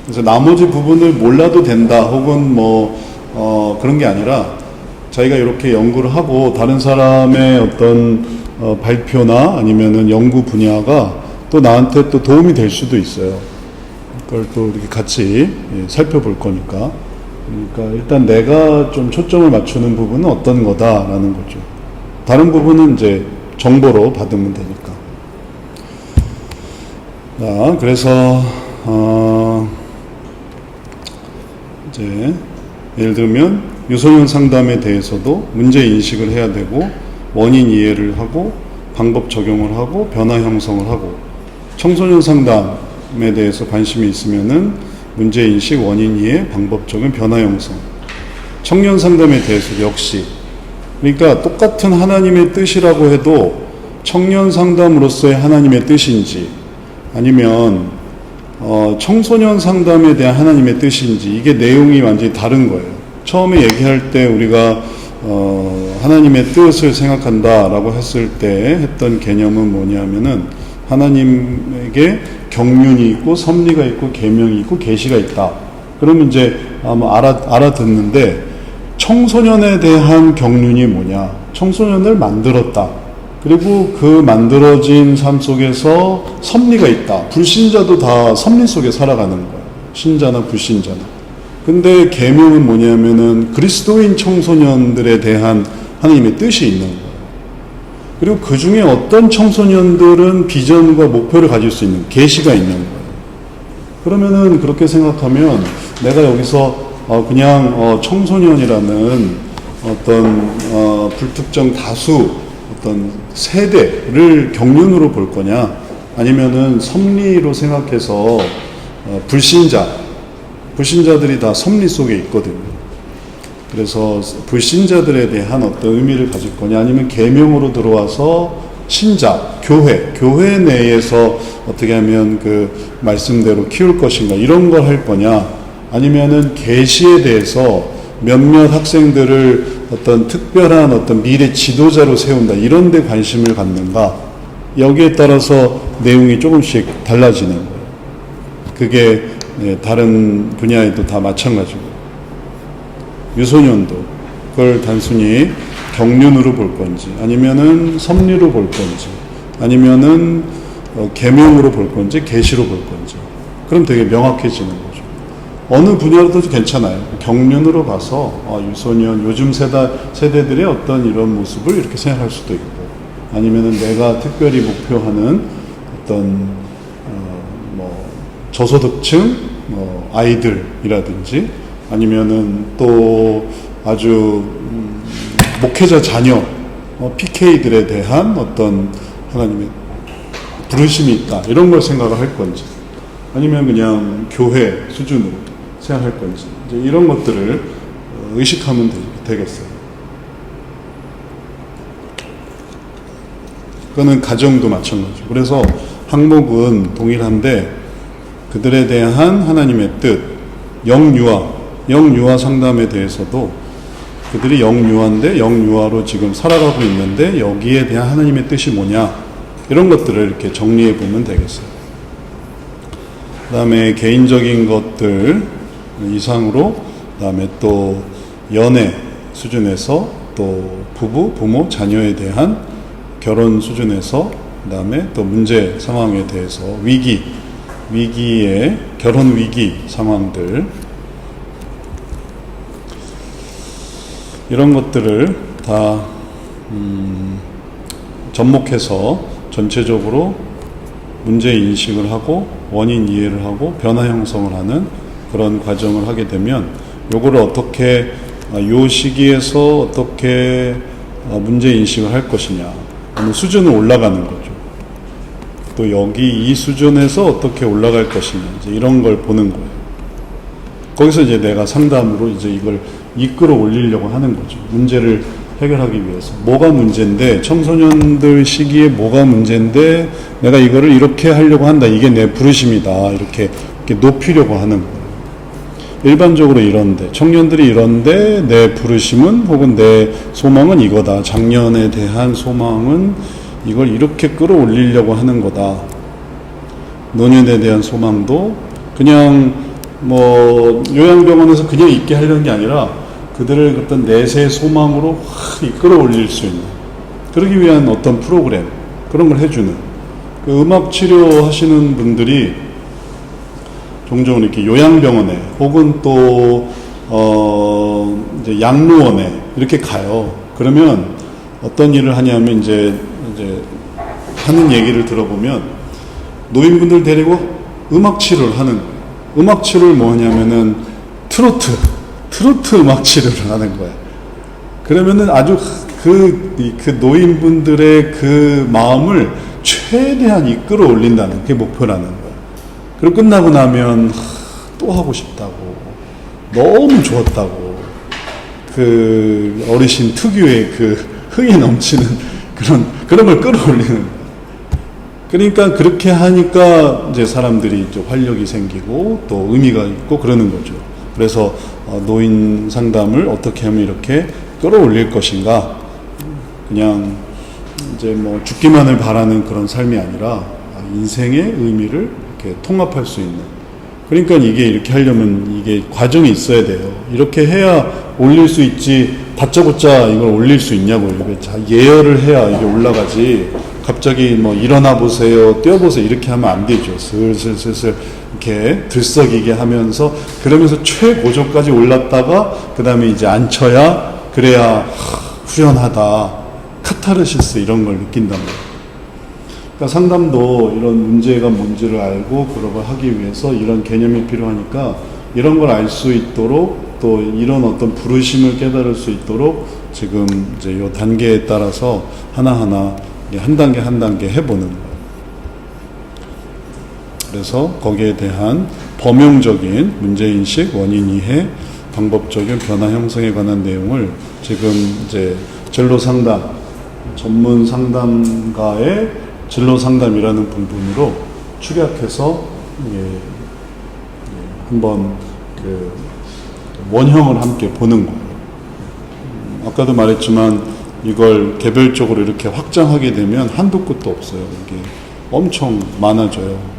그래서 나머지 부분을 몰라도 된다 혹은 그런 게 아니라 자기가 이렇게 연구를 하고 다른 사람의 어떤 발표나 아니면은 연구 분야가 또 나한테 또 도움이 될 수도 있어요. 그걸 또 이렇게 같이 살펴볼 거니까. 그러니까 일단 내가 좀 초점을 맞추는 부분은 어떤 거다라는 거죠. 다른 부분은 이제 정보로 받으면 되니까. 자, 그래서 이제 예를 들면 유소년 상담에 대해서도 문제 인식을 해야 되고 원인 이해를 하고 방법 적용을 하고 변화 형성을 하고, 청소년 상담에 대해서 관심이 있으면은 문제 인식, 원인 이해, 방법 적용, 변화 형성. 청년 상담에 대해서 역시, 그러니까 똑같은 하나님의 뜻이라고 해도 청년 상담으로서의 하나님의 뜻인지 아니면 청소년 상담에 대한 하나님의 뜻인지, 이게 내용이 완전히 다른 거예요. 처음에 얘기할 때 우리가 하나님의 뜻을 생각한다라고 했을 때 했던 개념은 뭐냐면은 하나님에게 경륜이 있고 섭리가 있고 계명이 있고 계시가 있다. 그러면 이제 아마 알아듣는데, 청소년에 대한 경륜이 뭐냐? 청소년을 만들었다. 그리고 그 만들어진 삶 속에서 섭리가 있다. 불신자도 다 섭리 속에 살아가는 거예요. 신자나 불신자나. 근데 계명은 뭐냐면은 그리스도인 청소년들에 대한 하나님의 뜻이 있는 거예요. 그리고 그 중에 어떤 청소년들은 비전과 목표를 가질 수 있는 계시가 있는 거예요. 그러면은 그렇게 생각하면 내가 여기서 그냥 청소년이라는 어떤 불특정 다수 어떤 세대를 경륜으로 볼 거냐, 아니면은 섭리로 생각해서 불신자들이 다 섭리 속에 있거든요. 그래서 불신자들에 대한 어떤 의미를 가질 거냐, 아니면 계명으로 들어와서 신자, 교회 내에서 어떻게 하면 그 말씀대로 키울 것인가, 이런 걸 할 거냐, 아니면은 계시에 대해서 몇몇 학생들을 어떤 특별한 어떤 미래 지도자로 세운다, 이런 데 관심을 갖는가, 여기에 따라서 내용이 조금씩 달라지는 거예요. 그게 다른 분야에도 다 마찬가지고, 유소년도 그걸 단순히 경륜으로 볼 건지 아니면은 섭리로 볼 건지 아니면은 계명으로 볼 건지 계시로 볼 건지, 그럼 되게 명확해지는 거죠. 어느 분야로도 괜찮아요. 경륜으로 봐서 유소년, 요즘 세대들의 어떤 이런 모습을 이렇게 생각할 수도 있고, 아니면은 내가 특별히 목표하는 어떤 저소득층 아이들이라든지, 아니면은 또 아주 목회자 자녀 PK들에 대한 어떤 하나님의 부르심이 있다, 이런 걸 생각을 할 건지, 아니면 그냥 교회 수준으로 생각할 건지, 이제 이런 것들을 의식하면 되겠어요. 그거는 가정도 마찬가지고. 그래서 항목은 동일한데 그들에 대한 하나님의 뜻, 영유아 상담에 대해서도 그들이 영유아인데 영유아로 지금 살아가고 있는데 여기에 대한 하나님의 뜻이 뭐냐, 이런 것들을 이렇게 정리해 보면 되겠어요. 그 다음에 개인적인 것들 이상으로, 그 다음에 또 연애 수준에서, 또 부부, 부모, 자녀에 대한 결혼 수준에서, 그 다음에 또 문제 상황에 대해서 위기의 결혼 위기 상황들, 이런 것들을 다 접목해서 전체적으로 문제 인식을 하고 원인 이해를 하고 변화 형성을 하는 그런 과정을 하게 되면, 요거를 어떻게 요 시기에서 어떻게 문제 인식을 할 것이냐, 어느 수준을 올라가는 거죠. 또 여기 이 수준에서 어떻게 올라갈 것이냐, 이제 이런 걸 보는 거예요. 거기서 이제 내가 상담으로 이제 이걸 이끌어 올리려고 하는 거죠. 문제를 해결하기 위해서. 뭐가 문제인데, 청소년들 시기에 뭐가 문제인데 내가 이거를 이렇게 하려고 한다, 이게 내 부르심이다, 이렇게 높이려고 하는 거예요. 일반적으로 이런데, 청년들이 이런데 내 부르심은 혹은 내 소망은 이거다, 작년에 대한 소망은 이걸 이렇게 끌어올리려고 하는 거다. 노년에 대한 소망도 그냥 뭐 요양병원에서 그냥 있게 하려는 게 아니라 그들을 어떤 내세 소망으로 확 이끌어 올릴 수 있는, 그러기 위한 어떤 프로그램, 그런 걸 해주는, 그 음악 치료 하시는 분들이 종종 이렇게 요양병원에 혹은 또 이제 양로원에 이렇게 가요. 그러면 어떤 일을 하냐면 이제 하는 얘기를 들어보면 노인분들 데리고 음악 치료를 하는, 음악 치료를 뭐 하냐면은 트로트 음악 치료를 하는 거야. 그러면은 아주 그 노인분들의 그 마음을 최대한 이끌어 올린다는 게 목표라는 거야. 그리고 끝나고 나면 또 하고 싶다고, 너무 좋았다고, 그 어르신 특유의 그 흥이 넘치는 그런 걸 끌어올리는 거야. 그러니까 그렇게 하니까 이제 사람들이 이제 활력이 생기고 또 의미가 있고 그러는 거죠. 그래서 노인 상담을 어떻게 하면 이렇게 끌어올릴 것인가, 그냥 이제 뭐 죽기만을 바라는 그런 삶이 아니라 인생의 의미를 이렇게 통합할 수 있는, 그러니까 이게 이렇게 하려면 이게 과정이 있어야 돼요. 이렇게 해야 올릴 수 있지, 다짜고짜 이걸 올릴 수 있냐고요. 예열을 해야 이게 올라가지, 갑자기 뭐 일어나 보세요, 뛰어보세요 이렇게 하면 안 되죠. 슬슬 이렇게 들썩이게 하면서, 그러면서 최고조까지 올랐다가 그 다음에 이제 앉혀야, 그래야 후련하다, 카타르시스 이런 걸 느낀단 말이에요. 그러니까 상담도 이런 문제가 뭔지를 알고 그런 걸 하기 위해서 이런 개념이 필요하니까, 이런 걸 알 수 있도록 또 이런 어떤 부르심을 깨달을 수 있도록 지금 이제 이 단계에 따라서 하나하나 한 단계 한 단계 해보는 거예요. 그래서 거기에 대한 범용적인 문제인식, 원인 이해, 방법적인 변화 형성에 관한 내용을 지금 이제 진로 상담, 전문 상담가의 진로 상담이라는 부분으로 축약해서 한번 그 원형을 함께 보는 거예요. 아까도 말했지만 이걸 개별적으로 이렇게 확장하게 되면 한도 끝도 없어요. 이게 엄청 많아져요.